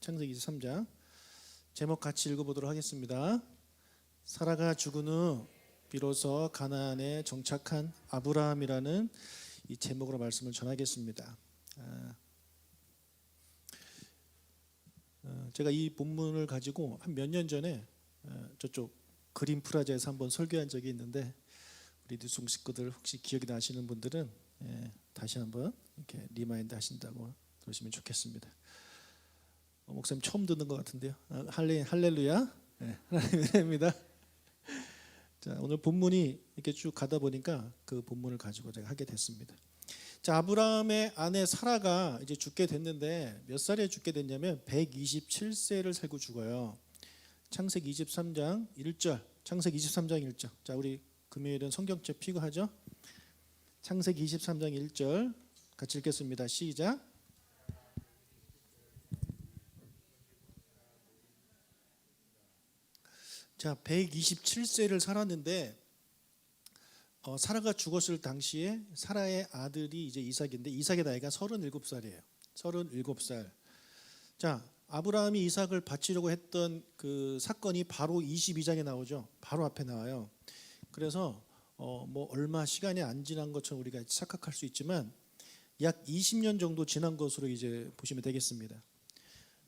창세기 23장 제목 같이 읽어보도록 하겠습니다. 사라가 죽은 후 비로소 가나안에 정착한 아브라함이라는 이 제목으로 말씀을 전하겠습니다. 제가 이 본문을 가지고 한 몇 년 전에 저쪽 그린 프라자에서 한번 설교한 적이 있는데 우리 뉴송 식구들 혹시 기억이 나시는 분들은 다시 한번 이렇게 리마인드 하신다고 그러시면 좋겠습니다. 목사님 처음 듣는 것 같은데요. 할렐루야. 하나님의 은혜입니다. 자, 오늘 본문이 이렇게 쭉 가다 보니까 그 본문을 가지고 제가 하게 됐습니다. 자, 아브라함의 아내 사라가 이제 죽게 됐는데 몇 살에 죽게 됐냐면 127세를 살고 죽어요. 창세기 23장 1절. 창세기 23장 1절. 자, 우리 금요일은 성경책 피고하죠. 창세기 23장 1절 같이 읽겠습니다. 시작. 자, 127세를 살았는데 사라가 죽었을 당시에 사라의 아들이 이제 이삭인데 이삭의 나이가 37살이에요. 37살. 자, 아브라함이 이삭을 바치려고 했던 그 사건이 바로 22장에 나오죠. 바로 앞에 나와요. 그래서 뭐 얼마 시간이 안 지난 것처럼 우리가 착각할 수 있지만 약 20년 정도 지난 것으로 이제 보시면 되겠습니다.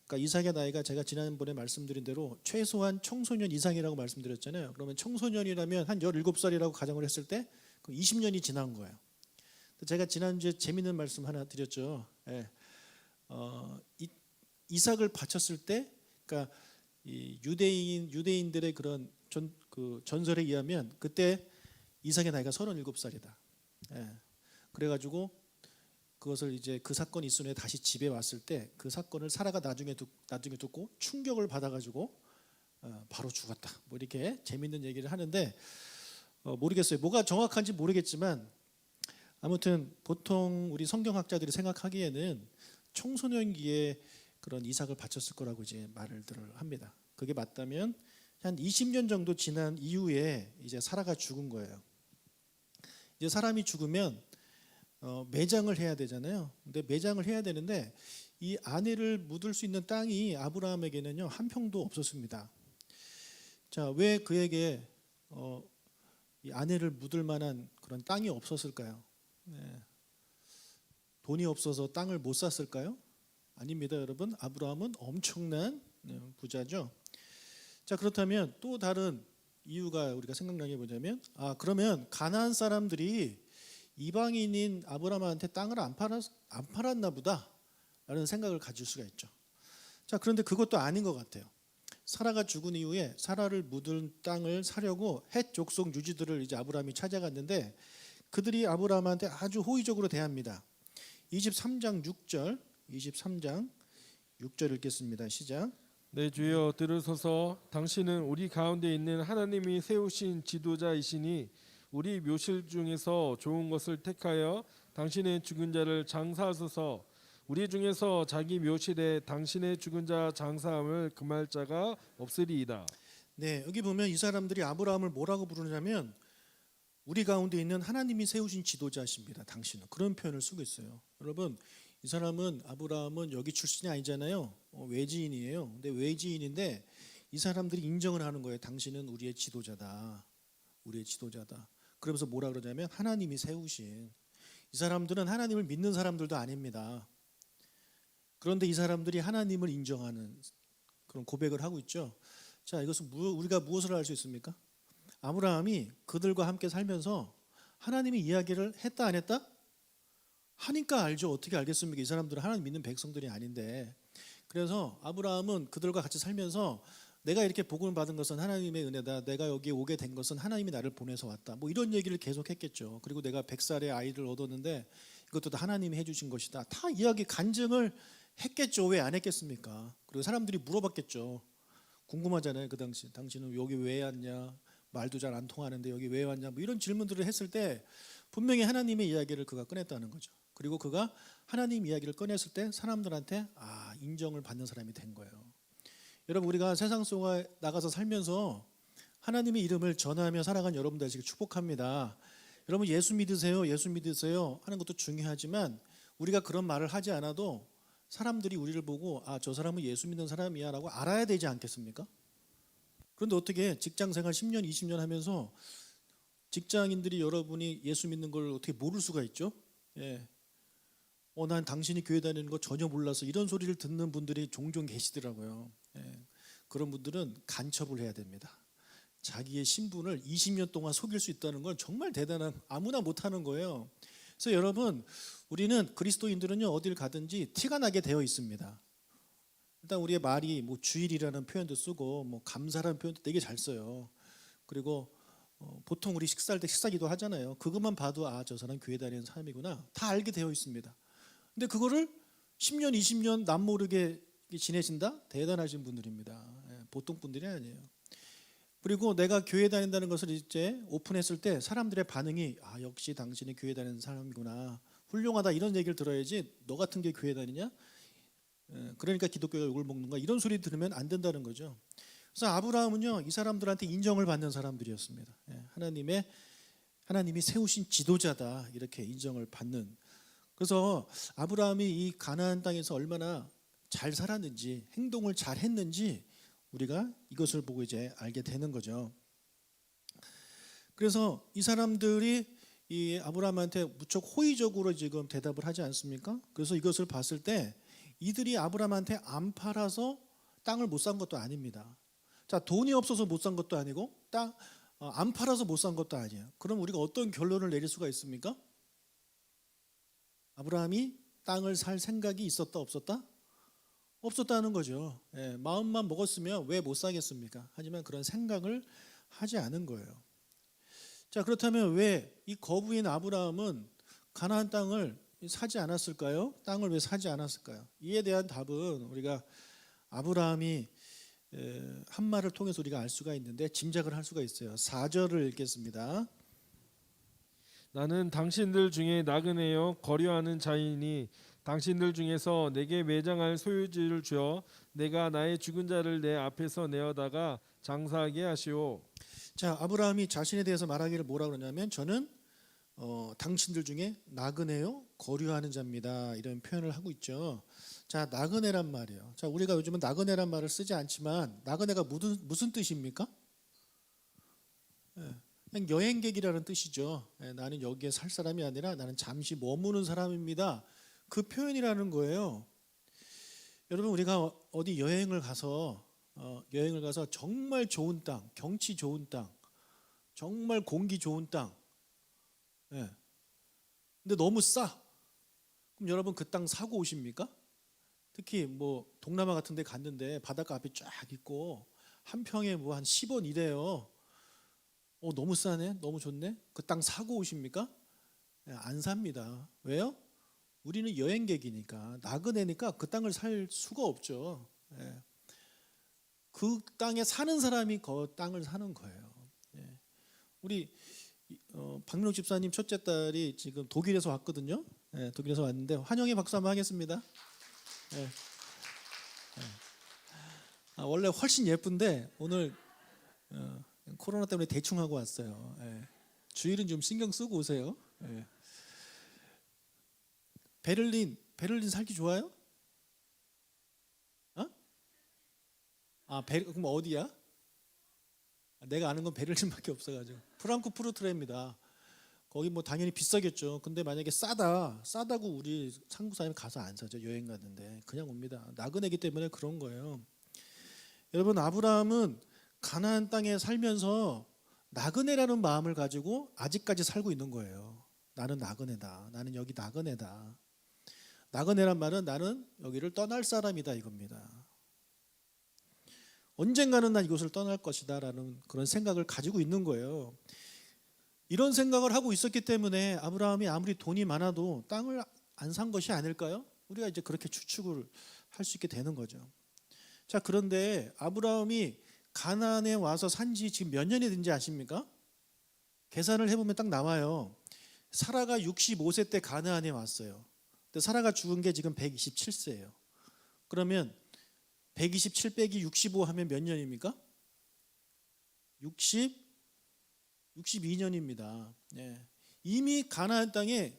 그러니까 이삭의 나이가 제가 지난번에 말씀드린 대로 최소한 청소년 이상이라고 말씀드렸잖아요. 그러면 청소년이라면 한 17살이라고 가정을 했을 때 20년이 지난 거예요. 제가 지난주에 재미있는 말씀 하나 드렸죠. 이삭을 바쳤을 때, 그러니까 이 유대인들의 그런 전설에 의하면 그때 이삭의 나이가 37살이다. 그래가지고 그것을 이제 그 사건이 있은 후에 다시 집에 왔을 때 그 사건을 사라가 나중에 듣고 충격을 받아가지고 바로 죽었다. 뭐 이렇게 재밌는 얘기를 하는데 모르겠어요. 뭐가 정확한지 모르겠지만 아무튼 보통 우리 성경학자들이 생각하기에는 청소년기에 그런 이삭을 바쳤을 거라고 이제 말을 합니다. 그게 맞다면 한 20년 정도 지난 이후에 이제 사라가 죽은 거예요. 이제 사람이 죽으면 매장을 해야 되잖아요. 근데 매장을 해야 되는데 이 아내를 묻을 수 있는 땅이 아브라함에게는요 한 평도 없었습니다. 자, 왜 그에게 이 아내를 묻을 만한 그런 땅이 없었을까요? 돈이 없어서 땅을 못 샀을까요? 아닙니다, 여러분. 아브라함은 엄청난 부자죠. 자, 그렇다면 또 다른 이유가 우리가 생각나게 보자면 그러면 가나안 사람들이 이방인인 아브라함한테 땅을 안 팔았나 보다 라는 생각을 가질 수가 있죠. 자, 그런데 그것도 아닌 것 같아요. 사라가 죽은 이후에 사라를 묻은 땅을 사려고 헷 족속 유지들을 이제 아브라함이 찾아갔는데 그들이 아브라함한테 아주 호의적으로 대합니다. 23장 6절 읽겠습니다. 시작. 네, 주여 들으소서. 당신은 우리 가운데 있는 하나님이 세우신 지도자이시니 우리 묘실 중에서 좋은 것을 택하여 당신의 죽은 자를 장사하소서. 우리 중에서 자기 묘실에 당신의 죽은 자 장사함을 금할 자가 없으리이다. 네, 여기 보면 이 사람들이 아브라함을 뭐라고 부르냐면 우리 가운데 있는 하나님이 세우신 지도자십니다. 당신은 그런 표현을 쓰고 있어요. 여러분, 이 사람은 아브라함은 여기 출신이 아니잖아요. 외지인이에요. 근데 외지인인데 이 사람들이 인정을 하는 거예요. 당신은 우리의 지도자다. 우리의 지도자다. 그러면서 뭐라 그러냐면 하나님이 세우신. 이 사람들은 하나님을 믿는 사람들도 아닙니다. 그런데 이 사람들이 하나님을 인정하는 그런 고백을 하고 있죠. 자, 이것은 우리가 무엇을 알 수 있습니까? 아브라함이 그들과 함께 살면서 하나님의 이야기를 했다 안 했다? 하니까 알죠. 어떻게 알겠습니까? 이 사람들은 하나님 믿는 백성들이 아닌데. 그래서 아브라함은 그들과 같이 살면서 내가 이렇게 복음을 받은 것은 하나님의 은혜다. 내가 여기 오게 된 것은 하나님이 나를 보내서 왔다. 뭐 이런 얘기를 계속 했겠죠. 그리고 내가 100살의 아이를 얻었는데 이것도 다 하나님이 해주신 것이다. 다 이야기 간증을 했겠죠. 왜 안 했겠습니까? 그리고 사람들이 물어봤겠죠. 궁금하잖아요. 그 당시 당신은 여기 왜 왔냐? 말도 잘 안 통하는데 여기 왜 왔냐? 뭐 이런 질문들을 했을 때 분명히 하나님의 이야기를 그가 꺼냈다는 거죠. 그리고 그가 하나님 이야기를 꺼냈을 때 사람들한테 인정을 받는 사람이 된 거예요. 여러분, 우리가 세상 속에 나가서 살면서 하나님의 이름을 전하며 살아간 여러분들 되시길 축복합니다. 여러분, 예수 믿으세요, 예수 믿으세요 하는 것도 중요하지만 우리가 그런 말을 하지 않아도 사람들이 우리를 보고 아, 저 사람은 예수 믿는 사람이야라고 알아야 되지 않겠습니까? 그런데 어떻게 직장 생활 10년, 20년 하면서 직장인들이 여러분이 예수 믿는 걸 어떻게 모를 수가 있죠? 예. 난 당신이 교회 다니는 거 전혀 몰라서 이런 소리를 듣는 분들이 종종 계시더라고요. 예. 그런 분들은 간첩을 해야 됩니다. 자기의 신분을 20년 동안 속일 수 있다는 건 정말 대단한, 아무나 못하는 거예요. 그래서 여러분, 우리는 그리스도인들은요, 어딜 가든지 티가 나게 되어 있습니다. 일단 우리의 말이 뭐 주일이라는 표현도 쓰고 뭐 감사라는 표현도 되게 잘 써요. 그리고 보통 우리 식사할 때 식사기도 하잖아요. 그것만 봐도 아, 저 사람 교회 다니는 사람이구나 다 알게 되어 있습니다. 근데 그거를 10년, 20년 남모르게 지내신다? 대단하신 분들입니다. 예, 보통 분들이 아니에요. 그리고 내가 교회 다닌다는 것을 이제 오픈했을 때 사람들의 반응이 아, 역시 당신이 교회 다니는 사람이구나, 훌륭하다, 이런 얘기를 들어야지 너 같은 게 교회 다니냐? 그러니까 기독교가 욕을 먹는가, 이런 소리 들으면 안 된다는 거죠. 그래서 아브라함은요, 이 사람들한테 인정을 받는 사람들이었습니다. 하나님이 세우신 지도자다, 이렇게 인정을 받는. 그래서 아브라함이 이 가나안 땅에서 얼마나 잘 살았는지, 행동을 잘 했는지 우리가 이것을 보고 이제 알게 되는 거죠. 그래서 이 사람들이 이 아브라함한테 무척 호의적으로 지금 대답을 하지 않습니까? 그래서 이것을 봤을 때 이들이 아브라함한테 안 팔아서 땅을 못 산 것도 아닙니다. 자, 돈이 없어서 못 산 것도 아니고 안 팔아서 못 산 것도 아니에요. 그럼 우리가 어떤 결론을 내릴 수가 있습니까? 아브라함이 땅을 살 생각이 있었다 없었다? 없었다는 거죠. 예, 마음만 먹었으면 왜 못 사겠습니까? 하지만 그런 생각을 하지 않은 거예요. 자, 그렇다면 왜 이 거부인 아브라함은 가나안 땅을 사지 않았을까요? 땅을 왜 사지 않았을까요? 이에 대한 답은 우리가 아브라함이 한 말을 통해서 우리가 알 수가 있는데 짐작을 할 수가 있어요. 4절을 읽겠습니다. 나는 당신들 중에 나그네요 거류하는 자이니 당신들 중에서 내게 매장할 소유지를 주어 내가 나의 죽은 자를 내 앞에서 내어다가 장사하게 하시오. 자, 아브라함이 자신에 대해서 말하기를 뭐라 그러냐면 저는 당신들 중에 나그네요 거류하는 자입니다, 이런 표현을 하고 있죠. 자, 나그네란 말이에요. 자, 우리가 요즘은 나그네란 말을 쓰지 않지만 나그네가 무슨 뜻입니까? 그냥 여행객이라는 뜻이죠. 나는 여기에 살 사람이 아니라 나는 잠시 머무는 사람입니다, 그 표현이라는 거예요. 여러분, 우리가 어디 여행을 가서 정말 좋은 땅, 경치 좋은 땅, 정말 공기 좋은 땅, 근데 너무 싸. 그럼 여러분 그 땅 사고 오십니까? 특히 뭐 동남아 같은 데 갔는데 바닷가 앞에 쫙 있고 한 평에 뭐 한 10원 이래요. 너무 싸네, 너무 좋네, 그 땅 사고 오십니까? 안 삽니다. 왜요? 우리는 여행객이니까, 나그네니까 그 땅을 살 수가 없죠. 그 땅에 사는 사람이 그 땅을 사는 거예요. 우리 박민옥 집사님 첫째 딸이 지금 독일에서 왔거든요. 독일에서 왔는데 환영의 박수 한번 하겠습니다. 원래 훨씬 예쁜데 오늘 코로나 때문에 대충 하고 왔어요. 주일은 좀 신경 쓰고 오세요. 베를린 살기 좋아요? 그럼 어디야? 내가 아는 건 베를린밖에 없어가지고 프랑크푸르트입니다. 거기 뭐 당연히 비싸겠죠. 근데 만약에 싸다고 우리 한국 사람이 가서 안 사죠. 여행 갔는데 그냥 옵니다. 나그네기 때문에 그런 거예요. 여러분, 아브라함은 가나안 땅에 살면서 나그네라는 마음을 가지고 아직까지 살고 있는 거예요. 나는 나그네다. 나는 여기 나그네다. 나그네란 말은 나는 여기를 떠날 사람이다, 이겁니다. 언젠가는 난 이곳을 떠날 것이다 라는 그런 생각을 가지고 있는 거예요. 이런 생각을 하고 있었기 때문에 아브라함이 아무리 돈이 많아도 땅을 안 산 것이 아닐까요? 우리가 이제 그렇게 추측을 할 수 있게 되는 거죠. 자, 그런데 아브라함이 가나안에 와서 산지 지금 몇 년이 된지 아십니까? 계산을 해보면 딱 나와요. 사라가 65세 때 가나안에 왔어요. 근데 사라가 죽은 게 지금 127세예요. 그러면 127 빼기 65 하면 몇 년입니까? 62년입니다. 이미 가나안 땅에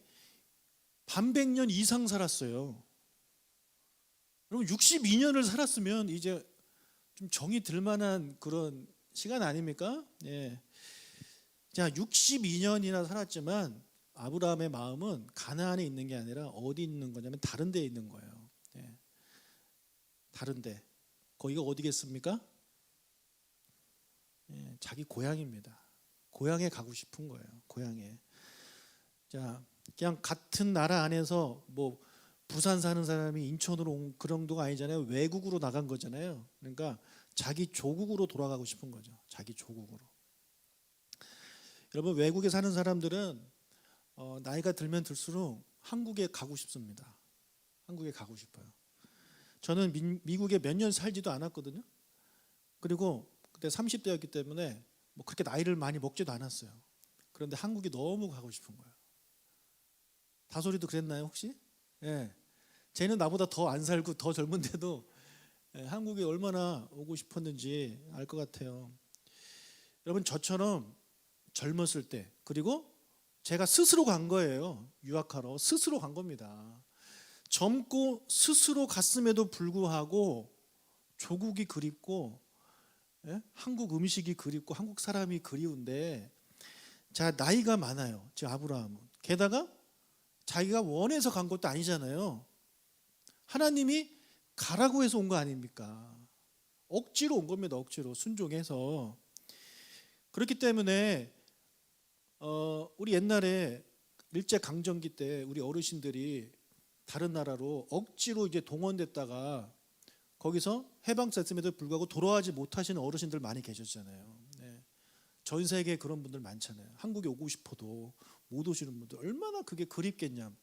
100년 이상 살았어요. 여러분 62년을 살았으면 이제 좀 정이 들 만한 그런 시간 아닙니까? 예. 자, 62년이나 살았지만 아브라함의 마음은 가나안에 있는 게 아니라 어디 있는 거냐면 다른 데에 있는 거예요. 예. 다른 데. 거기가 어디겠습니까? 예, 자기 고향입니다. 고향에 가고 싶은 거예요. 고향에. 자, 그냥 같은 나라 안에서 뭐 부산 사는 사람이 인천으로 온 그런 정도가 아니잖아요. 외국으로 나간 거잖아요. 그러니까 자기 조국으로 돌아가고 싶은 거죠. 자기 조국으로. 여러분 외국에 사는 사람들은 나이가 들면 들수록 한국에 가고 싶습니다. 한국에 가고 싶어요. 저는 미국에 몇 년 살지도 않았거든요. 그리고 그때 30대였기 때문에 뭐 그렇게 나이를 많이 먹지도 않았어요. 그런데 한국이 너무 가고 싶은 거예요. 다솔이도 그랬나요 혹시? 예. 쟤는 나보다 더 안 살고 더 젊은데도 한국에 얼마나 오고 싶었는지 알 것 같아요. 여러분 저처럼 젊었을 때 그리고 제가 스스로 간 거예요. 유학하러 스스로 간 겁니다. 젊고 스스로 갔음에도 불구하고 조국이 그립고 한국 음식이 그립고 한국 사람이 그리운데 자 나이가 많아요. 저 아브라함은 게다가 자기가 원해서 간 것도 아니잖아요. 하나님이 가라고 해서 온 거 아닙니까? 억지로 온 겁니다. 억지로 순종해서. 그렇기 때문에 우리 옛날에 일제 강점기 때 우리 어르신들이 다른 나라로 억지로 이제 동원됐다가 거기서 해방됐음에도 불구하고 돌아가지 못하시는 어르신들 많이 계셨잖아요. 네. 전 세계에 그런 분들 많잖아요. 한국에 오고 싶어도 못 오시는 분들 얼마나 그게 그립겠냐.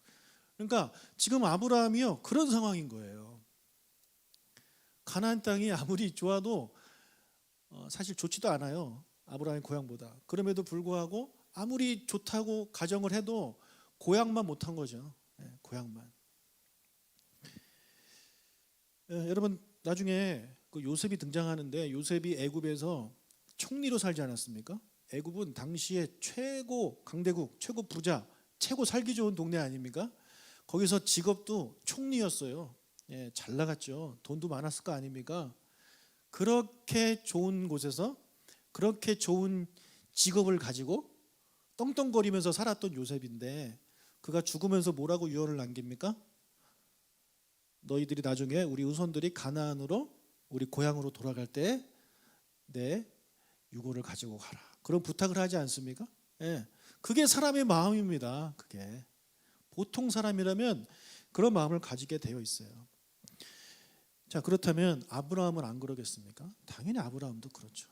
그러니까 지금 아브라함이요 그런 상황인 거예요. 가나안 땅이 아무리 좋아도 사실 좋지도 않아요. 아브라함의 고향보다. 그럼에도 불구하고 아무리 좋다고 가정을 해도 고향만 못한 거죠. 고향만. 여러분 나중에 그 요셉이 등장하는데 요셉이 애굽에서 총리로 살지 않았습니까? 애굽은 당시에 최고 강대국, 최고 부자, 최고 살기 좋은 동네 아닙니까? 거기서 직업도 총리였어요. 예, 잘 나갔죠. 돈도 많았을 거 아닙니까? 그렇게 좋은 곳에서 그렇게 좋은 직업을 가지고 떵떵거리면서 살았던 요셉인데 그가 죽으면서 뭐라고 유언을 남깁니까? 너희들이 나중에 우리 후손들이 가나안으로 우리 고향으로 돌아갈 때 내 유고를 가지고 가라. 그런 부탁을 하지 않습니까? 예, 그게 사람의 마음입니다. 그게 보통 사람이라면 그런 마음을 가지게 되어 있어요. 자 그렇다면 아브라함은 안 그러겠습니까? 당연히 아브라함도 그렇죠.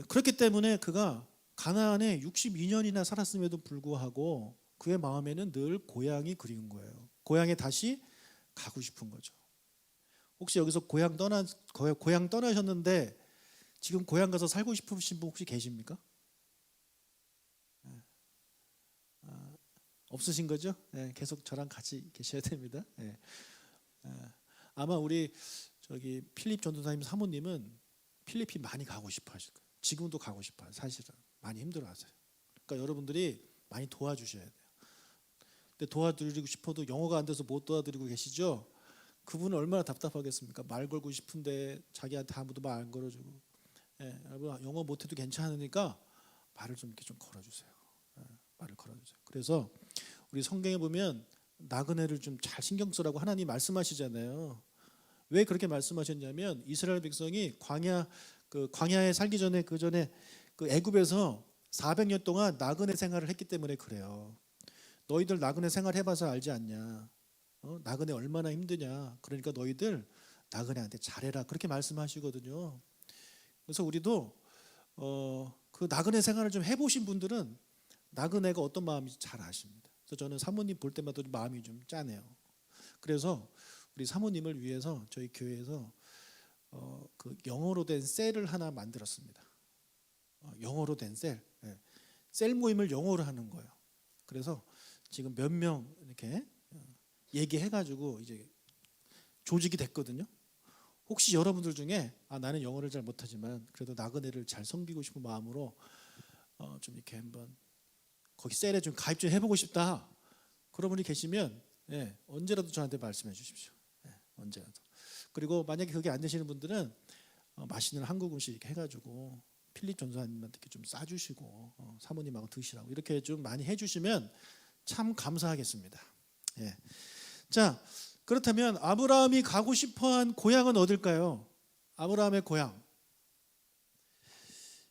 그렇기 때문에 그가 가나안에 62년이나 살았음에도 불구하고 그의 마음에는 늘 고향이 그리운 거예요. 고향에 다시 가고 싶은 거죠. 혹시 여기서 고향 떠나셨는데 지금 고향 가서 살고 싶으신 분 혹시 계십니까? 없으신 거죠? 계속 저랑 같이 계셔야 됩니다. 아마 우리 저기 필립 전도사님 사모님은 필리핀 많이 가고 싶어 하실 거예요. 지금도 가고 싶어요. 사실은 많이 힘들어하세요. 그러니까 여러분들이 많이 도와주셔야 돼요. 근데 도와드리고 싶어도 영어가 안 돼서 못 도와드리고 계시죠? 그분은 얼마나 답답하겠습니까? 말 걸고 싶은데 자기한테 아무도 말 안 걸어주고. 여러분 영어 못해도 괜찮으니까 말을 좀 이렇게 좀 걸어주세요. 말을 걸어주세요. 그래서 우리 성경에 보면 나그네를 좀 잘 신경 쓰라고 하나님 말씀하시잖아요. 왜 그렇게 말씀하셨냐면 이스라엘 백성이 광야에 살기 전에 그 전에 그 애굽에서 400년 동안 나그네 생활을 했기 때문에 그래요. 너희들 나그네 생활 해봐서 알지 않냐? 나그네 얼마나 힘드냐? 그러니까 너희들 나그네한테 잘해라 그렇게 말씀하시거든요. 그래서 우리도 그 나그네 생활을 좀 해보신 분들은 나그네가 어떤 마음인지 잘 아십니다. 그래서 저는 사모님 볼 때마다 마음이 좀 짠해요. 그래서 우리 사모님을 위해서 저희 교회에서 그 영어로 된 셀을 하나 만들었습니다. 영어로 된 셀, 셀 모임을 영어로 하는 거예요. 그래서 지금 몇 명 이렇게 얘기해가지고 이제 조직이 됐거든요. 혹시 여러분들 중에 나는 영어를 잘 못하지만 그래도 나그네를 잘 섬기고 싶은 마음으로 좀 이렇게 한번 거기 셀에 좀 가입 좀 해보고 싶다. 그런 분이 계시면 언제라도 저한테 말씀해 주십시오. 그리고 만약에 그게 안 되시는 분들은 맛있는 한국 음식 이렇게 해가지고 필립 전사님한테 이렇게 좀 싸주시고 사모님하고 드시라고 이렇게 좀 많이 해주시면 참 감사하겠습니다. 예. 자, 그렇다면 아브라함이 가고 싶어한 고향은 어딜까요? 아브라함의 고향.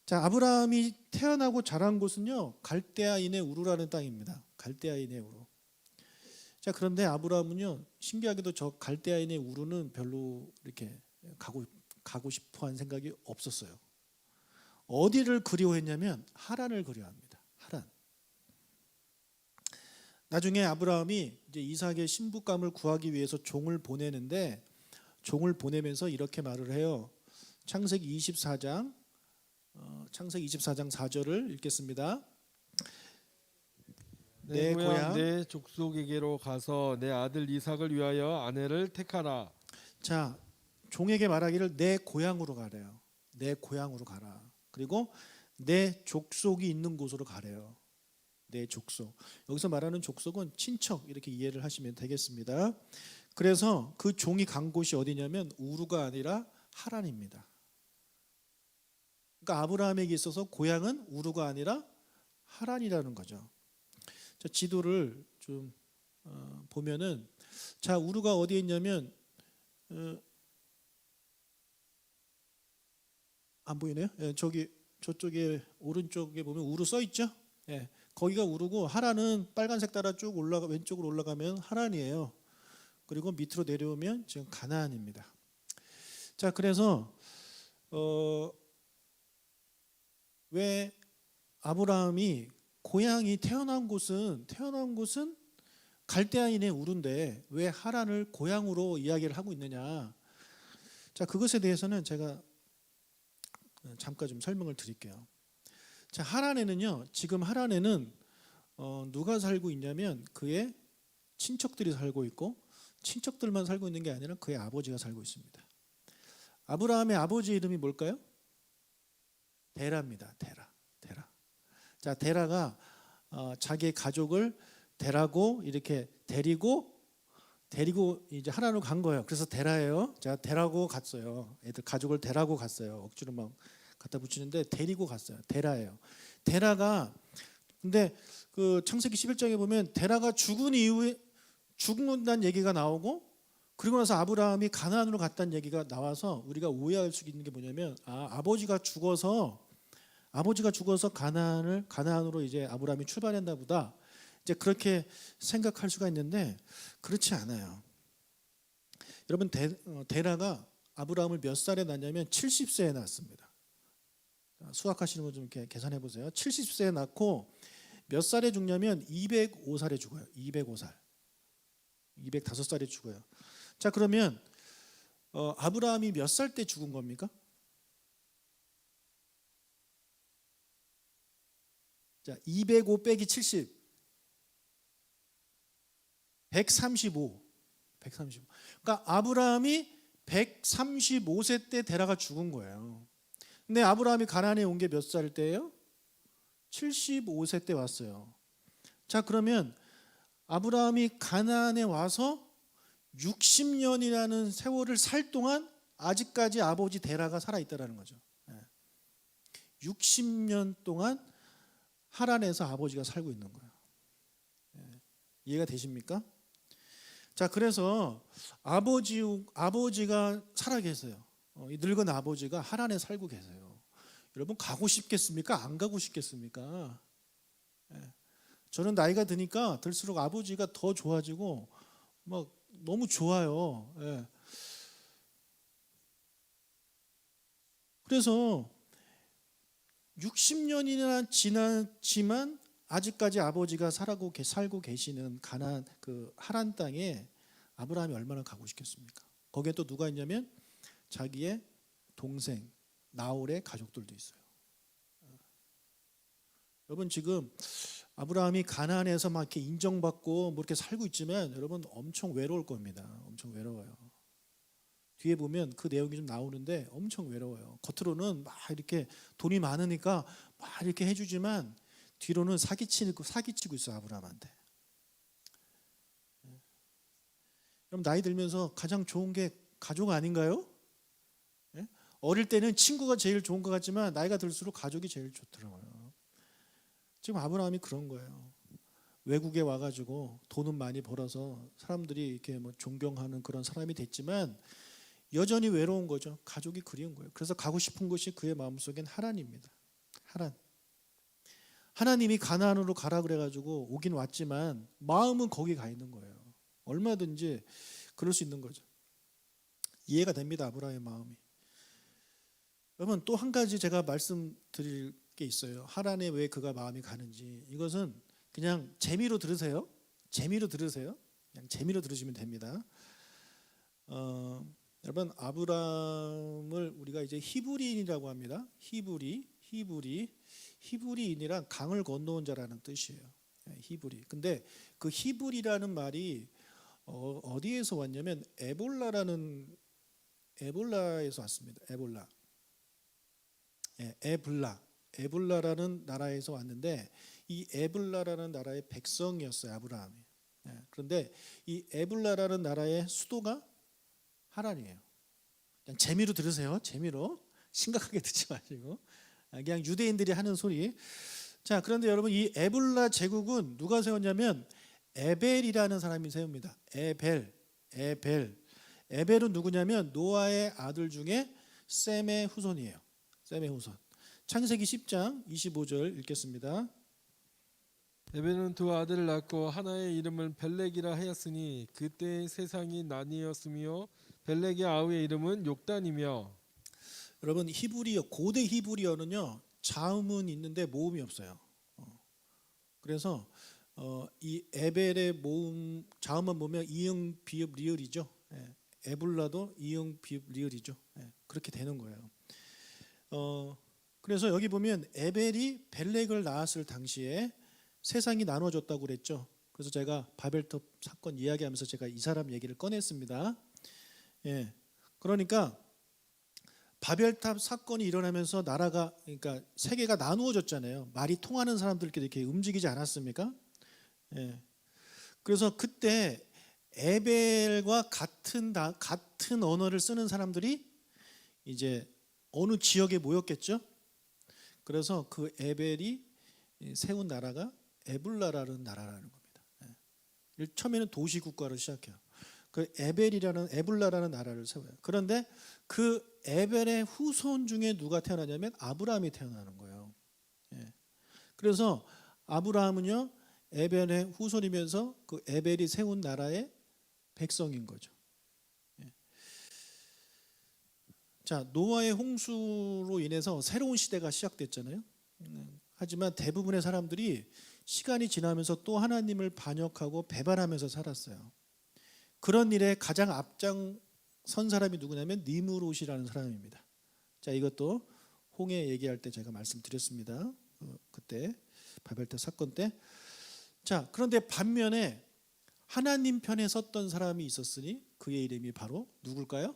자, 아브라함이 태어나고 자란 곳은요 갈대아인의 우르라는 땅입니다. 갈대아인의 우르. 자, 그런데 아브라함은요 신기하게도 저 갈대아인의 우르는 별로 이렇게 가고 싶어한 생각이 없었어요. 어디를 그리워했냐면 하란을 그리워합니다. 하란. 나중에 아브라함이 이제 이삭의 신부감을 구하기 위해서 종을 보내는데 종을 보내면서 이렇게 말을 해요. 창세기 24장 4절을 읽겠습니다. 내 고향 내 족속에게로 가서 내 아들 이삭을 위하여 아내를 택하라. 자, 종에게 말하기를 내 고향으로 가래요. 내 고향으로 가라. 그리고 내 족속이 있는 곳으로 가래요. 내 족속. 여기서 말하는 족속은 친척 이렇게 이해를 하시면 되겠습니다. 그래서 그 종이 간 곳이 어디냐면 우르가 아니라 하란입니다. 그러니까 아브라함에게 있어서 고향은 우르가 아니라 하란이라는 거죠. 자, 지도를 좀 보면은 자, 우르가 어디에 있냐면 안 보이네요. 예, 저쪽에 오른쪽에 보면 우르 써 있죠. 예, 거기가 우르고 하란은 빨간색 따라 쭉 왼쪽으로 올라가면 하란이에요. 그리고 밑으로 내려오면 지금 가나안입니다. 자, 그래서 왜 아브라함이 고향이 태어난 곳은 갈대아인의 우르인데 왜 하란을 고향으로 이야기를 하고 있느냐? 자, 그것에 대해서는 제가 잠깐 좀 설명을 드릴게요. 자, 지금 하란에는 누가 살고 있냐면 그의 친척들이 살고 있고 친척들만 살고 있는 게 아니라 그의 아버지가 살고 있습니다. 아브라함의 아버지 이름이 뭘까요? 데라입니다. 데라. 자, 데라가 자기의 가족을 데라고 이렇게 데리고 이제 하란으로 간 거예요. 그래서 데라예요. 자, 데라고 갔어요. 애들 가족을 데라고 갔어요. 억지로 막 갖다 붙이는데 데리고 갔어요. 데라예요. 데라가 근데 그 창세기 11장에 보면 데라가 죽은 이후에 죽는다는 얘기가 나오고 그리고 나서 아브라함이 가나안으로 갔다는 얘기가 나와서 우리가 오해할 수 있는 게 뭐냐면 아버지가 죽어서 가나안으로 이제 아브라함이 출발했나 보다. 이제 그렇게 생각할 수가 있는데 그렇지 않아요. 여러분 데라가 아브라함을 몇 살에 낳냐면 70세에 낳았습니다. 수학하시는 분 좀 이렇게 계산해 보세요. 70세에 낳고 몇 살에 죽냐면 205살에 죽어요. 205살. 205살에 죽어요. 자, 그러면 아브라함이 몇 살 때 죽은 겁니까? 자, 205 빼기 70. 135. 그러니까 아브라함이 135세 때 데라가 죽은 거예요. 근데 아브라함이 가나안에 온 게 몇 살 때예요? 75세 때 왔어요. 자, 그러면 아브라함이 가나안에 와서 60년이라는 세월을 살 동안 아직까지 아버지 데라가 살아 있다라는 거죠. 60년 동안 하란에서 아버지가 살고 있는 거예요. 이해가 되십니까? 자, 그래서 아버지가 살아 계세요. 이 늙은 아버지가 하란에 살고 계세요. 여러분 가고 싶겠습니까? 안 가고 싶겠습니까? 저는 나이가 드니까 들수록 아버지가 더 좋아지고 막 너무 좋아요. 그래서 60년이나 지났지만 아직까지 아버지가 살고 계시는 가나안 그 하란 땅에 아브라함이 얼마나 가고 싶겠습니까? 거기에 또 누가 있냐면 자기의 동생 나홀의 가족들도 있어요. 여러분 지금 아브라함이 가나안에서 막 이렇게 인정받고 뭐 이렇게 살고 있지만 여러분 엄청 외로울 겁니다. 엄청 외로워요. 뒤에 보면 그 내용이 좀 나오는데 엄청 외로워요. 겉으로는 막 이렇게 돈이 많으니까 막 이렇게 해주지만 뒤로는 사기치고 있어 아브라함한테. 그럼 나이 들면서 가장 좋은 게 가족 아닌가요? 예? 어릴 때는 친구가 제일 좋은 것 같지만 나이가 들수록 가족이 제일 좋더라고요. 지금 아브라함이 그런 거예요. 외국에 와가지고 돈은 많이 벌어서 사람들이 이렇게 뭐 존경하는 그런 사람이 됐지만 여전히 외로운 거죠. 가족이 그리운 거예요. 그래서 가고 싶은 곳이 그의 마음속엔 하란입니다. 하란. 하나님이 가나안으로 가라 그래가지고 오긴 왔지만 마음은 거기 가 있는 거예요. 얼마든지 그럴 수 있는 거죠. 이해가 됩니다. 아브라함의 마음이. 여러분 또 한 가지 제가 말씀드릴 게 있어요. 하란에 왜 그가 마음이 가는지. 이것은 그냥 재미로 들으세요. 재미로 들으세요. 그냥 재미로 들으시면 됩니다. 여러분 아브라함을 우리가 이제 히브리인이라고 합니다. 히브리인이란 강을 건너온 자라는 뜻이에요. 히브리. 근데 그 히브리라는 말이 어디에서 왔냐면 에볼라에서 왔습니다. 에볼라라는 나라에서 왔는데 이 에볼라라는 나라의 백성이었어요. 아브라함이. 그런데 이 에볼라라는 나라의 수도가 하란이에요. 그냥 재미로 들으세요. 재미로. 심각하게 듣지 마시고 그냥 유대인들이 하는 소리. 자, 그런데 여러분 이 에볼라 제국은 누가 세웠냐면 에벨이라는 사람이 세웁니다. 에벨은 누구냐면 노아의 아들 중에 셈의 후손이에요. 셈의 후손. 창세기 10장 25절 읽겠습니다. 에벨은 두 아들을 낳고 하나의 이름을 벨렉이라 하였으니 그때 세상이 나뉘었으며 벨렉의 아우의 이름은 욕단이며. 여러분 히브리어 고대 히브리어는요 자음은 있는데 모음이 없어요. 그래서 이 에벨의 모음 자음만 보면 이응 비읍 리을이죠. 에불라도 이응 비읍 리을이죠. 그렇게 되는 거예요. 그래서 여기 보면 에벨이 벨렉을 낳았을 당시에 세상이 나눠졌다고 그랬죠. 그래서 제가 바벨탑 사건 이야기하면서 제가 이 사람 얘기를 꺼냈습니다. 그러니까 바벨탑 사건이 일어나면서 나라가 그러니까 세계가 나누어졌잖아요. 말이 통하는 사람들끼리 이렇게 움직이지 않았습니까? 그래서 그때 에벨과 같은 언어를 쓰는 사람들이 이제 어느 지역에 모였겠죠. 그래서 그 에벨이 세운 나라가 에불라라는 나라라는 겁니다. 처음에는 도시 국가로 시작해요. 그 에불라라는 나라를 세워요. 그런데 그 에벨의 후손 중에 누가 태어나냐면 아브라함이 태어나는 거예요. 그래서 아브라함은요 에벨의 후손이면서 그 에벨이 세운 나라의 백성인 거죠. 자, 노아의 홍수로 인해서 새로운 시대가 시작됐잖아요. 하지만 대부분의 사람들이 시간이 지나면서 또 하나님을 반역하고 배반하면서 살았어요. 그런 일에 가장 앞장선 사람이 누구냐면 니므롯이라는 사람입니다. 자, 이것도 홍해 얘기할 때 제가 말씀드렸습니다. 그때 바벨탑 사건 때. 자, 그런데 반면에 하나님 편에 섰던 사람이 있었으니 그의 이름이 바로 누굴까요?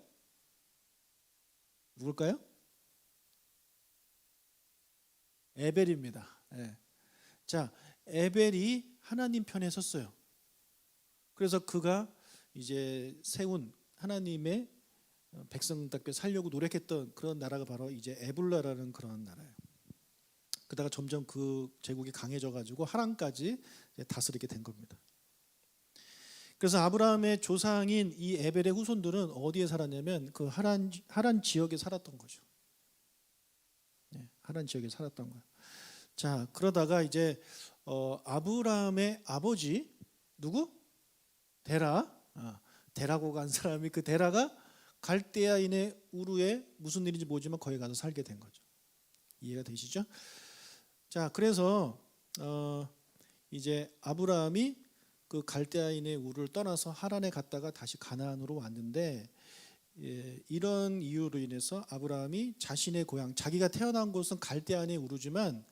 에벨입니다. 자, 에벨이 하나님 편에 섰어요. 그래서 그가 이제 세운 하나님의 백성답게 살려고 노력했던 그런 나라가 바로 이제 에불라라는 그런 나라예요. 그다가 점점 그 제국이 강해져 가지고 하란까지 다스리게 된 겁니다. 그래서 아브라함의 조상인 이 에벨의 후손들은 어디에 살았냐면 그 하란 지역에 살았던 거죠. 하란 지역에 살았던 거예요. 자, 그러다가 이제 아브라함의 아버지 누구? 데라고 간 사람이 그 데라가 갈대아인의 우르에 무슨 일인지 모르지만 거기 가서 살게 된 거죠. 이해가 되시죠? 자, 그래서 이제 아브라함이 그 갈대아인의 우르를 떠나서 하란에 갔다가 다시 가나안으로 왔는데 이런 이유로 인해서 아브라함이 자신의 고향, 자기가 태어난 곳은 갈대아인의 우르지만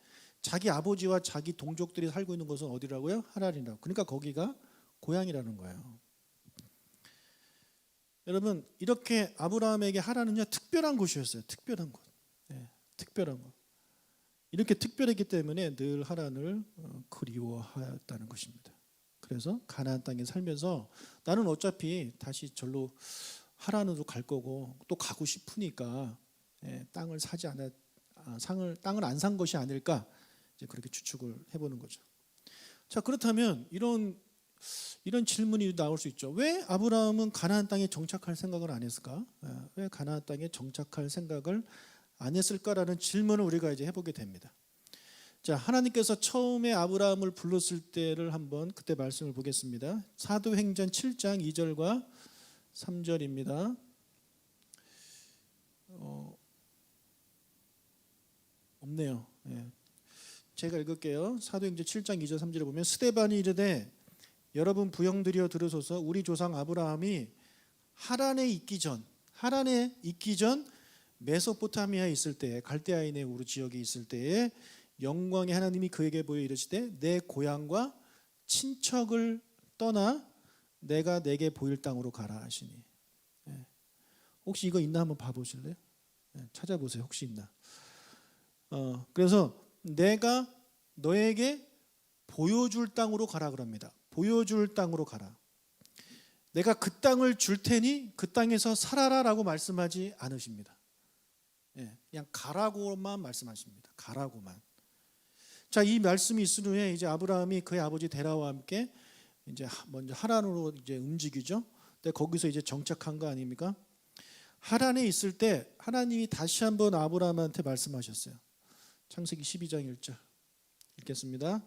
자기 아버지와 자기 동족들이 살고 있는 곳은 어디라고요? 하란이라고. 그러니까 거기가 고향이라는 거예요. 여러분 이렇게 아브라함에게 하란은요 특별한 곳이었어요. 특별한 곳. 특별한 곳. 이렇게 특별했기 때문에 늘 하란을 그리워하였다는 것입니다. 그래서 가나안 땅에 살면서 나는 어차피 다시 절로 하란으로 갈 거고 또 가고 싶으니까 땅을 땅을 안 산 것이 아닐까 이제 그렇게 추측을 해보는 거죠. 자, 그렇다면 이런 질문이 나올 수 있죠. 왜 아브라함은 가나안 땅에 정착할 생각을 안 했을까? 왜 가나안 땅에 정착할 생각을 안 했을까라는 질문을 우리가 이제 해보게 됩니다. 자, 하나님께서 처음에 아브라함을 불렀을 때를 한번 그때 말씀을 보겠습니다. 사도행전 7장 2절과 3절입니다. 없네요. 제가 읽을게요. 사도행전 7장 2절 3절에 보면 스데반이 이르되 여러분 부형들이여 들으소서 우리 조상 아브라함이 하란에 있기 전 메소포타미아에 있을 때에 갈대아인의 우르 지역에 있을 때에 영광의 하나님이 그에게 보여 이르시되 내 고향과 친척을 떠나 내가 내게 보일 땅으로 가라 하시니. 혹시 이거 있나 한번 봐보실래요? 찾아보세요. 혹시 있나. 그래서 내가 너에게 보여줄 땅으로 가라 그럽니다. 보여줄 땅으로 가라. 내가 그 땅을 줄 테니 그 땅에서 살아라라고 말씀하지 않으십니다. 그냥 가라고만 말씀하십니다. 가라고만. 자, 이 말씀이 있은 후에 이제 아브라함이 그의 아버지 데라와 함께 이제 먼저 하란으로 이제 움직이죠. 근데 거기서 이제 정착한 거 아닙니까? 하란에 있을 때 하나님이 다시 한번 아브라함한테 말씀하셨어요. 창세기 12장 1절 읽겠습니다.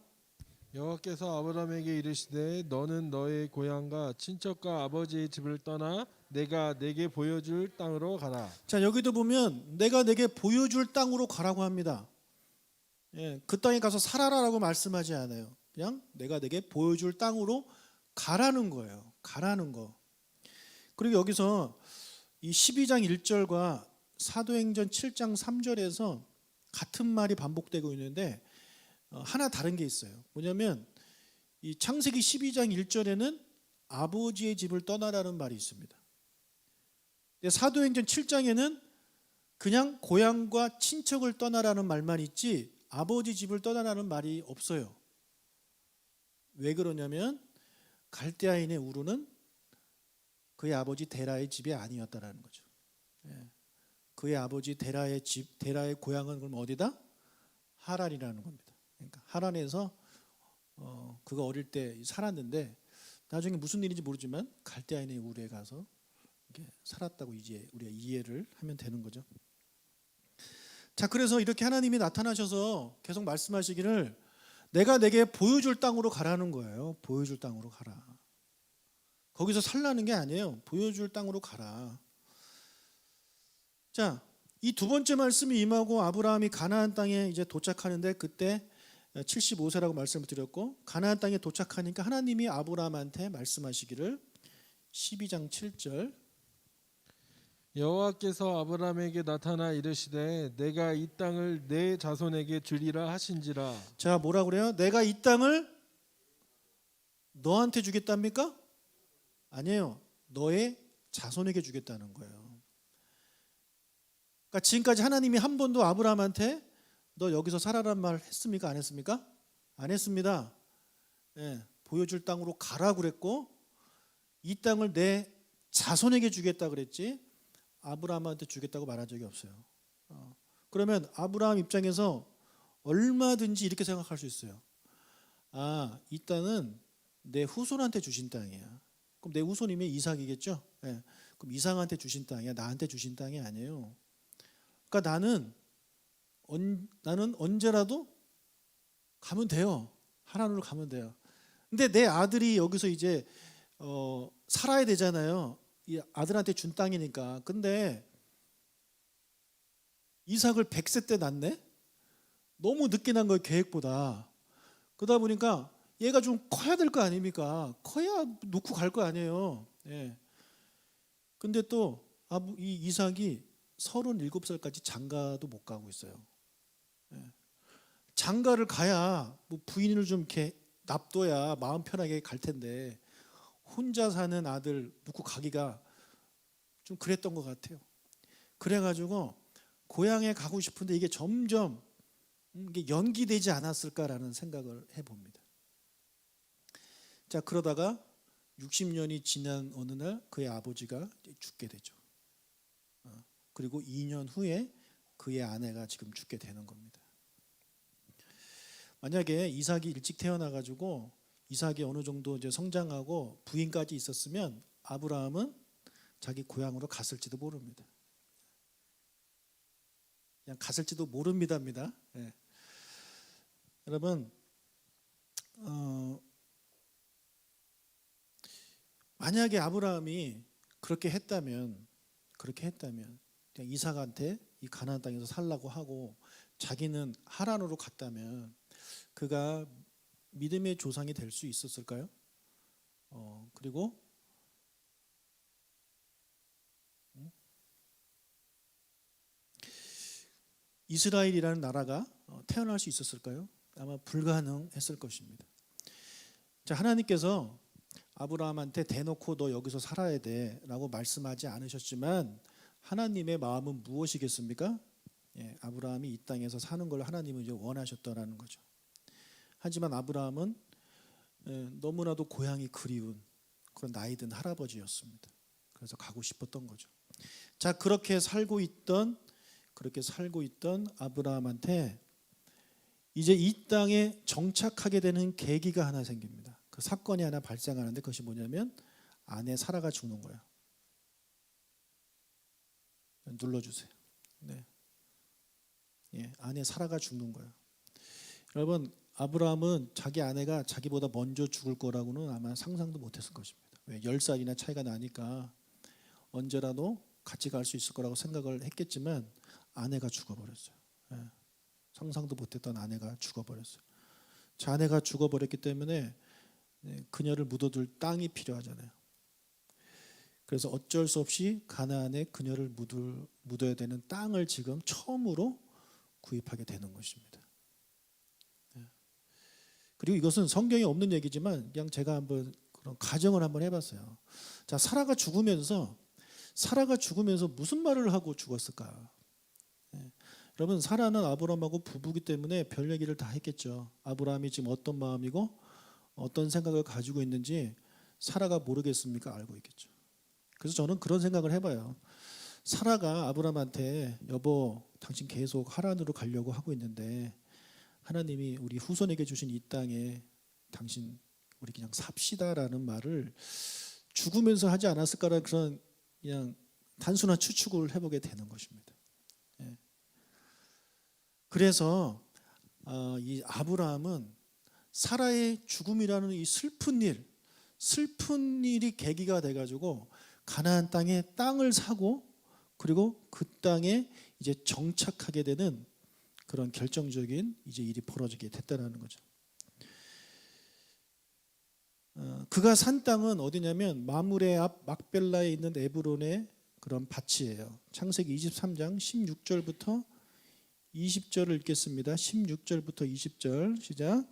여호와께서 아브라함에게 이르시되 너는 너의 고향과 친척과 아버지의 집을 떠나 내가 내게 보여줄 땅으로 가라. 자, 여기도 보면 내가 내게 보여줄 땅으로 가라고 합니다. 그 땅에 가서 살아라라고 말씀하지 않아요. 그냥 내가 내게 보여줄 땅으로 가라는 거예요. 가라는 거. 그리고 여기서 이 12장 1절과 사도행전 7장 3절에서 같은 말이 반복되고 있는데 하나 다른 게 있어요. 뭐냐면 이 창세기 12장 1절에는 아버지의 집을 떠나라는 말이 있습니다. 근데 사도행전 7장에는 그냥 고향과 친척을 떠나라는 말만 있지 아버지 집을 떠나라는 말이 없어요. 왜 그러냐면 갈대아인의 우르는 그의 아버지 데라의 집이 아니었다라는 거죠. 그의 아버지 데라의 집, 데라의 고향은 그럼 어디다? 하란이라는 겁니다. 그러니까 하란에서 그가 어릴 때 살았는데 나중에 무슨 일인지 모르지만 갈대아인의 우르에 가서 이렇게 살았다고 이제 우리가 이해를 하면 되는 거죠. 자, 그래서 이렇게 하나님이 나타나셔서 계속 말씀하시기를 내가 내게 보여줄 땅으로 가라는 거예요. 보여줄 땅으로 가라. 거기서 살라는 게 아니에요. 보여줄 땅으로 가라. 자, 이 두 번째 말씀이 임하고 아브라함이 가나안 땅에 이제 도착하는데 그때 75세라고 말씀을 드렸고 가나안 땅에 도착하니까 하나님이 아브라함한테 말씀하시기를 12장 7절 여호와께서 아브라함에게 나타나 이르시되 내가 이 땅을 내 자손에게 주리라 하신지라. 자, 뭐라 그래요? 내가 이 땅을 너한테 주겠답니까? 아니에요. 너의 자손에게 주겠다는 거예요. 그러니까 지금까지 하나님이 한 번도 아브라함한테 너 여기서 살아란 말 했습니까? 안 했습니까? 안 했습니다. 보여줄 땅으로 가라 그랬고 이 땅을 내 자손에게 주겠다 그랬지 아브라함한테 주겠다고 말한 적이 없어요. 그러면 아브라함 입장에서 얼마든지 이렇게 생각할 수 있어요. 아, 이 땅은 내 후손한테 주신 땅이야. 그럼 내 후손이면 이삭이겠죠? 그럼 이삭한테 주신 땅이야. 나한테 주신 땅이 아니에요. 그러니까 나는 언제라도 가면 돼요. 하란으로 가면 돼요. 근데 내 아들이 여기서 이제 살아야 되잖아요. 이 아들한테 준 땅이니까. 근데 이삭을 100세 때 낳네? 너무 늦게 난 거예요, 계획보다. 그러다 보니까 얘가 좀 커야 될 거 아닙니까? 커야 놓고 갈 거 아니에요. 근데 또 이 이삭이 37살까지 장가도 못 가고 있어요. 장가를 가야 뭐 부인을 좀 이렇게 납둬야 마음 편하게 갈 텐데 혼자 사는 아들 놓고 가기가 좀 그랬던 것 같아요. 그래가지고 고향에 가고 싶은데 이게 점점 이게 연기되지 않았을까라는 생각을 해봅니다. 자, 그러다가 60년이 지난 어느 날 그의 아버지가 죽게 되죠. 그리고 2년 후에 그의 아내가 지금 죽게 되는 겁니다. 만약에 이삭이 일찍 태어나가지고 이삭이 어느 정도 이제 성장하고 부인까지 있었으면 아브라함은 자기 고향으로 갔을지도 모릅니다. 그냥 갔을지도 모릅니다입니다. 예. 여러분, 만약에 아브라함이 그렇게 했다면 그냥 이삭한테 이 가나안 땅에서 살라고 하고 자기는 하란으로 갔다면 그가 믿음의 조상이 될 수 있었을까요? 그리고 이스라엘이라는 나라가 태어날 수 있었을까요? 아마 불가능했을 것입니다. 자, 하나님께서 아브라함한테 대놓고 너 여기서 살아야 돼라고 말씀하지 않으셨지만 하나님의 마음은 무엇이겠습니까? 예, 아브라함이 이 땅에서 사는 걸 하나님은 이제 원하셨다라는 거죠. 하지만 아브라함은 너무나도 고향이 그리운 그런 나이든 할아버지였습니다. 그래서 가고 싶었던 거죠. 자, 그렇게 살고 있던 아브라함한테 이제 이 땅에 정착하게 되는 계기가 하나 생깁니다. 그 사건이 하나 발생하는데 그것이 뭐냐면 아내 사라가 죽는 거예요. 눌러주세요. 네. 예, 아내 사라가 죽는 거예요. 여러분, 아브라함은 자기 아내가 자기보다 먼저 죽을 거라고는 아마 상상도 못했을 것입니다. 왜? 10살이나 차이가 나니까 언제라도 같이 갈 수 있을 거라고 생각을 했겠지만 아내가 죽어버렸어요. 예. 상상도 못했던 아내가 죽어버렸어요. 자, 아내가 죽어버렸기 때문에 그녀를 묻어둘 땅이 필요하잖아요. 그래서 어쩔 수 없이 가나안에 그녀를 묻어야 되는 땅을 지금 처음으로 구입하게 되는 것입니다. 그리고 이것은 성경에 없는 얘기지만 그냥 제가 한번 그런 가정을 한번 해봤어요. 자, 사라가 죽으면서 무슨 말을 하고 죽었을까? 여러분, 사라는 아브라함하고 부부기 때문에 별 얘기를 다 했겠죠. 아브라함이 지금 어떤 마음이고 어떤 생각을 가지고 있는지 사라가 모르겠습니까? 알고 있겠죠. 그래서 저는 그런 생각을 해봐요. 사라가 아브라함한테 여보, 당신 계속 하란으로 가려고 하고 있는데 하나님이 우리 후손에게 주신 이 땅에 당신 우리 그냥 삽시다라는 말을 죽으면서 하지 않았을까라는 그런 그냥 단순한 추측을 해보게 되는 것입니다. 예. 그래서 이 아브라함은 사라의 죽음이라는 이 슬픈 일이 계기가 돼가지고 가나안 땅에 땅을 사고 그리고 그 땅에 이제 정착하게 되는 그런 결정적인 이제 일이 벌어지게 됐다는 거죠. 그가 산 땅은 어디냐면 마므레 앞 막벨라에 있는 에브론의 그런 밭이에요. 창세기 23장 16절부터 20절을 읽겠습니다. 16절부터 20절 시작.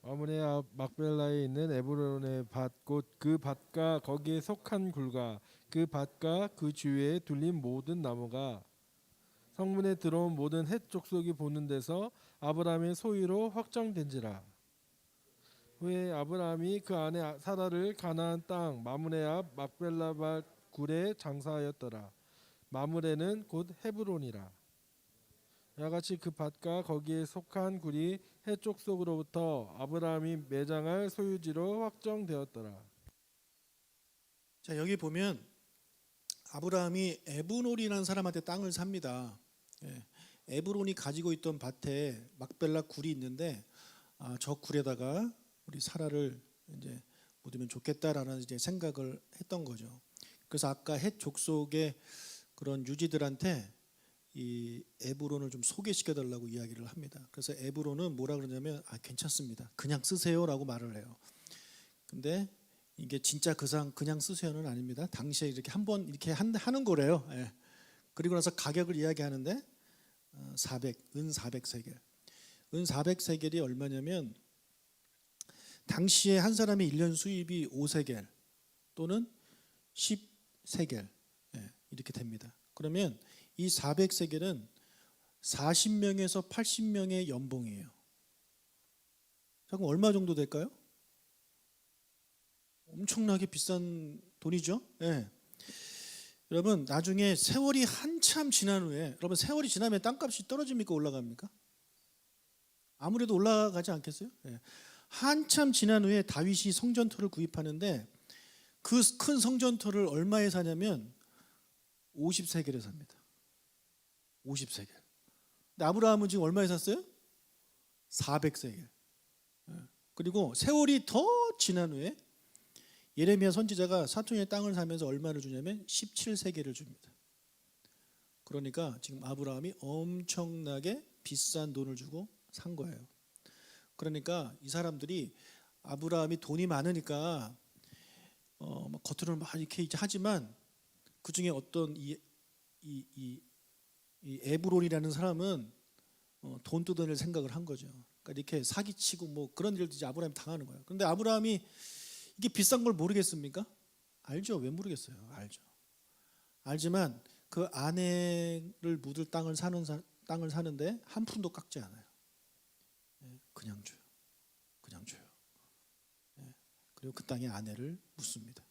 마므레 앞 막벨라에 있는 에브론의 밭 곧 그 밭과 거기에 속한 굴과 그 밭과 그 주위에 둘린 모든 나무가 성문에 들어온 모든 헷 족속이 보는 데서 아브라함의 소유로 확정된지라. 후에 아브라함이 그 아내 사라를 가나안 땅 마므레 앞 막벨라 밭 굴에 장사하였더라. 마므레는 곧 헤브론이라. 이와 같이 그 밭과 거기에 속한 굴이 헷 족속으로부터 아브라함이 매장할 소유지로 확정되었더라. 자, 여기 보면 아브라함이 에브론이라는 사람한테 땅을 삽니다. 예. 에브론이 가지고 있던 밭에 막벨라 굴이 있는데 저 굴에다가 우리 사라를 이제 묻으면 좋겠다라는 이제 생각을 했던 거죠. 그래서 아까 헷 족속의 그런 유지들한테 이 에브론을 좀 소개시켜 달라고 이야기를 합니다. 그래서 에브론은 뭐라 그러냐면 괜찮습니다. 그냥 쓰세요라고 말을 해요. 근데 이게 진짜 그냥 쓰세요는 아닙니다. 당시에 이렇게 한번 이렇게 하는 거래요. 예. 그리고 나서 가격을 이야기하는데 은 400세겔. 은 400세겔이 얼마냐면 당시에 한 사람의 1년 수입이 5세겔 또는 10세겔. 예. 이렇게 됩니다. 그러면 이 400세겔은 40명에서 80명의 연봉이에요. 자, 그럼 얼마 정도 될까요? 엄청나게 비싼 돈이죠. 예. 여러분, 나중에 세월이 한참 지난 후에, 여러분, 세월이 지나면 땅값이 떨어집니까 올라갑니까? 아무래도 올라가지 않겠어요? 예. 한참 지난 후에 다윗이 성전터를 구입하는데 그 큰 성전터를 얼마에 사냐면 50세겔에 삽니다. 50세겔. 근데 아브라함은 지금 얼마에 샀어요? 400세겔. 그리고 세월이 더 지난 후에 예레미야 선지자가 사토니의 땅을 사면서 얼마를 주냐면 17세겔을 줍니다. 그러니까 지금 아브라함이 엄청나게 비싼 돈을 주고 산 거예요. 그러니까 이 사람들이 아브라함이 돈이 많으니까 겉으로는 막 이렇게 하지만 그 중에 어떤 이 에브론이라는 사람은 돈 뜯어낼 생각을 한 거죠. 그러니까 이렇게 사기치고 뭐 그런 일을 이제 아브라함이 당하는 거예요. 그런데 아브라함이 이게 비싼 걸 모르겠습니까? 알죠. 왜 모르겠어요? 알죠. 알지만 그 아내를 묻을 땅을 사는데 한 푼도 깎지 않아요. 그냥 줘요. 그냥 줘요. 그리고 그 땅에 아내를 묻습니다.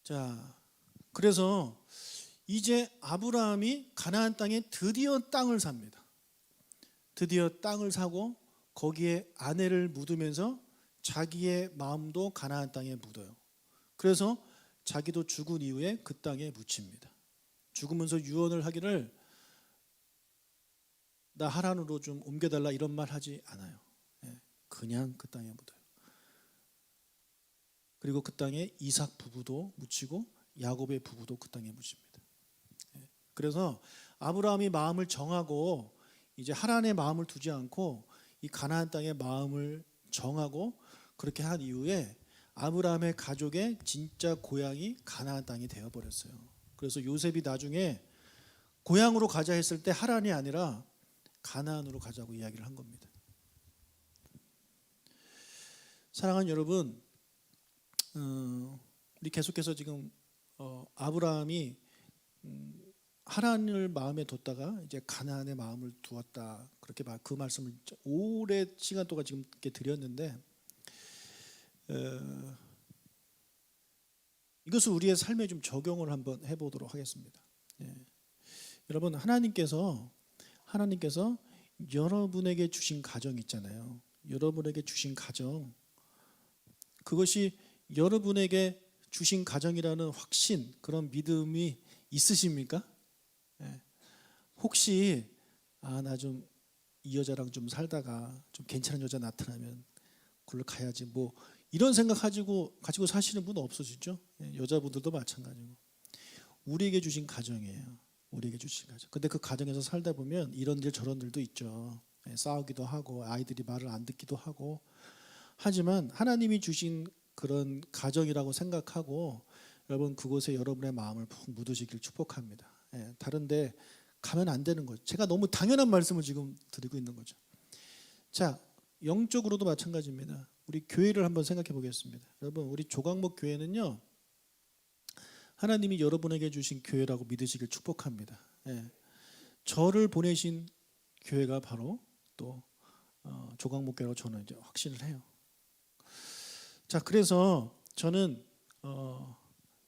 자, 그래서 이제 아브라함이 가나안 땅에 드디어 땅을 삽니다. 드디어 땅을 사고 거기에 아내를 묻으면서 자기의 마음도 가나안 땅에 묻어요. 그래서 자기도 죽은 이후에 그 땅에 묻힙니다. 죽으면서 유언을 하기를 나 하란으로 좀 옮겨달라 이런 말 하지 않아요. 그냥 그 땅에 묻어요. 그리고 그 땅에 이삭 부부도 묻히고 야곱의 부부도 그 땅에 묻힙니다. 그래서 아브라함이 마음을 정하고 이제 하란의 마음을 두지 않고 이 가나안 땅의 마음을 정하고 그렇게 한 이후에 아브라함의 가족의 진짜 고향이 가나안 땅이 되어버렸어요. 그래서 요셉이 나중에 고향으로 가자 했을 때 하란이 아니라 가나안으로 가자고 이야기를 한 겁니다. 사랑하는 여러분, 우리 계속해서 지금 아브라함이 하란을 마음에 뒀다가 이제 가나안의 마음을 두었다 그렇게 그 말씀을 오래 시간 동안 지금 이렇게 드렸는데 이것을 우리의 삶에 좀 적용을 한번 해보도록 하겠습니다. 여러분 하나님께서 여러분에게 주신 가정 있잖아요. 여러분에게 주신 가정 그것이 여러분에게 주신 가정이라는 확신 그런 믿음이 있으십니까? 혹시 나 좀 이 여자랑 좀 살다가 좀 괜찮은 여자 나타나면 그걸 가야지 뭐 이런 생각 가지고 사시는 분 없으시죠? 여자분들도 마찬가지고 우리에게 주신 가정이에요. 우리에게 주신 가정. 근데 그 가정에서 살다 보면 이런 일 저런 일도 있죠. 싸우기도 하고 아이들이 말을 안 듣기도 하고 하지만 하나님이 주신 그런 가정이라고 생각하고 여러분 그곳에 여러분의 마음을 푹 묻으시길 축복합니다. 다른데 가면 안 되는 거죠. 제가 너무 당연한 말씀을 지금 드리고 있는 거죠. 자, 영적으로도 마찬가지입니다. 우리 교회를 한번 생각해 보겠습니다. 여러분 우리 조각목 교회는요 하나님이 여러분에게 주신 교회라고 믿으시길 축복합니다. 저를 보내신 교회가 바로 또 조각목 교회라고 저는 이제 확신을 해요. 자, 그래서 저는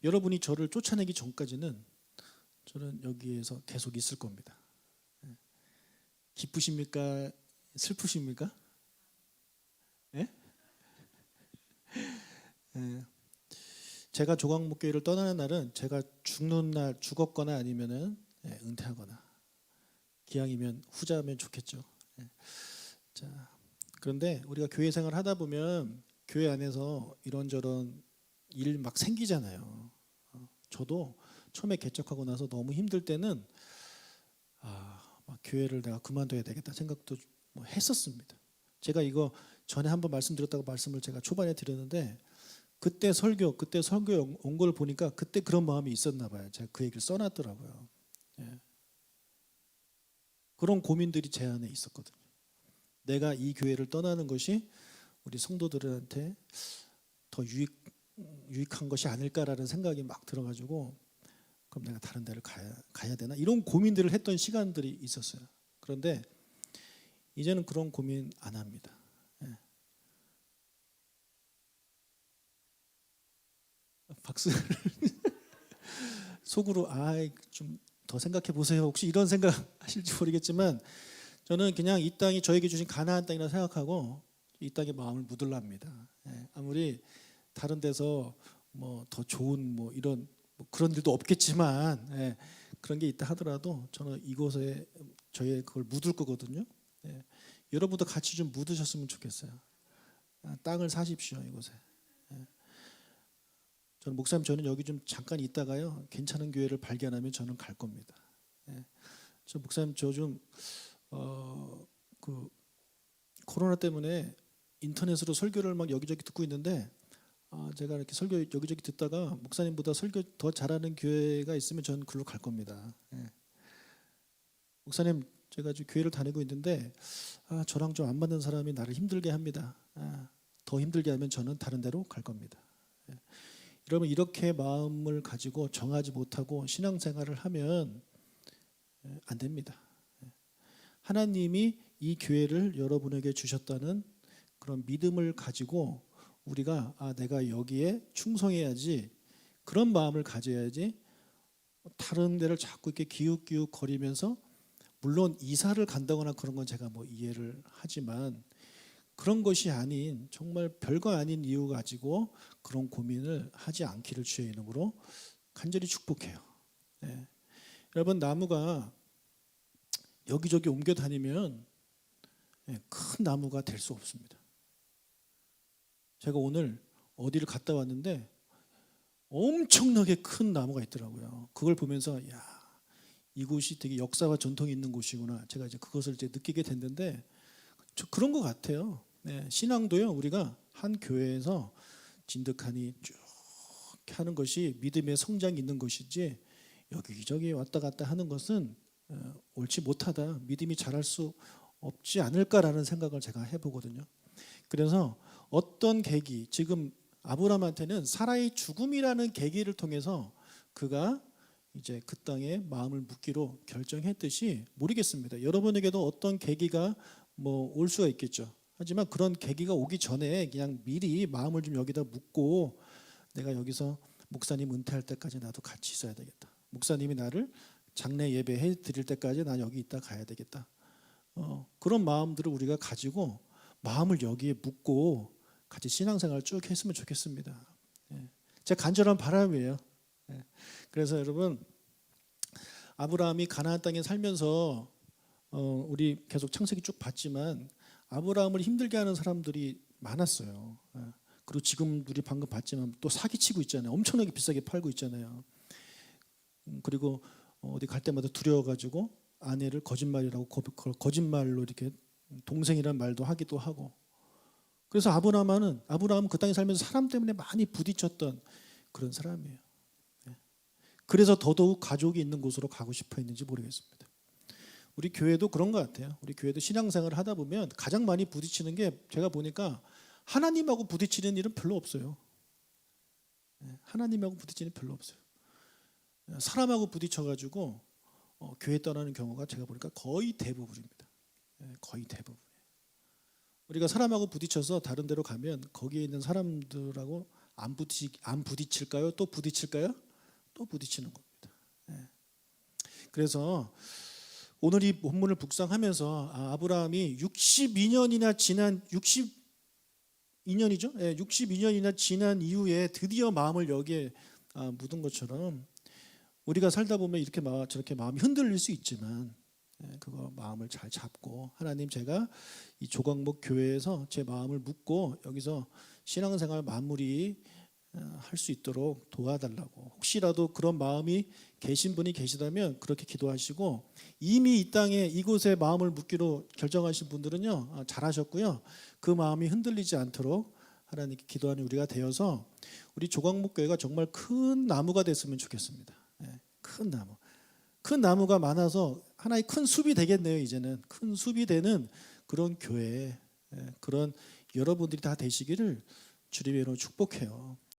여러분이 저를 쫓아내기 전까지는 저는 여기에서 계속 있을 겁니다. 기쁘십니까? 슬프십니까? 제가 조각목교회를 떠나는 날은 제가 죽는 날 죽었거나 아니면은 은퇴하거나 기왕이면 후자면 좋겠죠. 자, 그런데 우리가 교회 생활 하다 보면 교회 안에서 이런저런 일 막 생기잖아요. 저도 처음에 개척하고 나서 너무 힘들 때는 막 교회를 내가 그만둬야 되겠다 생각도 뭐 했었습니다. 제가 이거 전에 한번 말씀드렸다고 말씀을 제가 초반에 드렸는데 그때 설교 온 걸 보니까 그때 그런 마음이 있었나 봐요. 제가 그 얘기를 써놨더라고요. 그런 고민들이 제 안에 있었거든요. 내가 이 교회를 떠나는 것이 우리 성도들한테 더 유익한 것이 아닐까라는 생각이 막 들어가지고 그럼 내가 다른 데를 가야 되나 이런 고민들을 했던 시간들이 있었어요. 그런데 이제는 그런 고민 안 합니다. 예. 박수를 속으로 좀 더 생각해 보세요. 혹시 이런 생각 하실지 모르겠지만 저는 그냥 이 땅이 저에게 주신 가나안 땅이라 생각하고 이 땅에 마음을 묻으랍니다. 예. 아무리 다른 데서 뭐 더 좋은 뭐 이런 뭐 그런 일도 없겠지만 예. 그런 게 있다 하더라도 저는 이곳에 저의 그걸 묻을 거거든요. 예. 여러분도 같이 좀 묻으셨으면 좋겠어요. 땅을 사십시오 이곳에. 예. 저는 목사님 저는 여기 좀 잠깐 있다가요 괜찮은 교회를 발견하면 저는 갈 겁니다. 예. 저 목사님 저 좀 그 코로나 때문에 인터넷으로 설교를 막 여기저기 듣고 있는데 제가 이렇게 설교 여기저기 듣다가 목사님보다 설교 더 잘하는 교회가 있으면 저는 글로 갈 겁니다. 예. 목사님 제가 지금 교회를 다니고 있는데 저랑 좀 안 맞는 사람이 나를 힘들게 합니다. 더 힘들게 하면 저는 다른 데로 갈 겁니다. 예. 여러분 이렇게 마음을 가지고 정하지 못하고 신앙생활을 하면 안 됩니다. 하나님이 이 교회를 여러분에게 주셨다는 그런 믿음을 가지고 우리가 내가 여기에 충성해야지 그런 마음을 가져야지 다른 데를 자꾸 이렇게 기웃기웃 거리면서 물론 이사를 간다거나 그런 건 제가 뭐 이해를 하지만 그런 것이 아닌 정말 별거 아닌 이유 가지고 그런 고민을 하지 않기를 주의 이름으로 간절히 축복해요. 네. 여러분 나무가 여기저기 옮겨 다니면 큰 나무가 될 수 없습니다. 제가 오늘 어디를 갔다 왔는데 엄청나게 큰 나무가 있더라고요. 그걸 보면서 야 이곳이 되게 역사와 전통이 있는 곳이구나. 제가 이제 그것을 이제 느끼게 됐는데 그런 것 같아요. 네, 신앙도요 우리가 한 교회에서 진득하니 쭉 하는 것이 믿음의 성장이 있는 것이지 여기저기 왔다 갔다 하는 것은 옳지 못하다. 믿음이 자랄 수 없지 않을까라는 생각을 제가 해보거든요. 그래서 어떤 계기 지금 아브라함한테는 사라의 죽음이라는 계기를 통해서 그가 이제 그 땅에 마음을 묻기로 결정했듯이 모르겠습니다. 여러분에게도 어떤 계기가 뭐 올 수가 있겠죠. 하지만 그런 계기가 오기 전에 그냥 미리 마음을 좀 여기다 묻고 내가 여기서 목사님 은퇴할 때까지 나도 같이 있어야 되겠다. 목사님이 나를 장례 예배해 드릴 때까지 난 여기 있다 가야 되겠다. 그런 마음들을 우리가 가지고 마음을 여기에 묻고 같이 신앙생활을 쭉 했으면 좋겠습니다. 제 간절한 바람이에요. 그래서 여러분 아브라함이 가나안 땅에 살면서 우리 계속 창세기 쭉 봤지만 아브라함을 힘들게 하는 사람들이 많았어요. 그리고 지금 우리 방금 봤지만 또 사기치고 있잖아요. 엄청나게 비싸게 팔고 있잖아요. 그리고 어디 갈 때마다 두려워가지고 아내를 거짓말이라고 거짓말로 이렇게 동생이란 말도 하기도 하고. 그래서 아브라함은 그 땅에 살면서 사람 때문에 많이 부딪혔던 그런 사람이에요. 그래서 더더욱 가족이 있는 곳으로 가고 싶어 했는지 모르겠습니다. 우리 교회도 그런 것 같아요. 우리 교회도 신앙생활을 하다 보면 가장 많이 부딪히는 게 제가 보니까 하나님하고 부딪히는 일은 별로 없어요. 하나님하고 부딪히는 일 별로 없어요. 사람하고 부딪혀가지고 교회 떠나는 경우가 제가 보니까 거의 대부분입니다. 거의 대부분. 우리가 사람하고 부딪혀서 다른 데로 가면 거기에 있는 사람들하고 안 부딪힐까요? 또 부딪힐까요? 또 부딪히는 겁니다. 그래서 오늘 이 본문을 묵상하면서 아브라함이 62년이나 지난 62년이죠? 62년이나 지난 이후에 드디어 마음을 여기에 묻은 것처럼 우리가 살다 보면 이렇게 저렇게 마음이 흔들릴 수 있지만 그거 마음을 잘 잡고 하나님 제가 이 조각목 교회에서 제 마음을 묻고 여기서 신앙생활 마무리 할 수 있도록 도와달라고 혹시라도 그런 마음이 계신 분이 계시다면 그렇게 기도하시고 이미 이 땅에 이곳에 마음을 묻기로 결정하신 분들은요 잘하셨고요 그 마음이 흔들리지 않도록 하나님께 기도하는 우리가 되어서 우리 조각목 교회가 정말 큰 나무가 됐으면 좋겠습니다. 큰 나무가 많아서 하나의 큰 숲이 되겠네요. 이제는 큰 숲이 되는 그런 교회 그런 여러분들이 다 되시기를 주님의 이름으로 축복해요.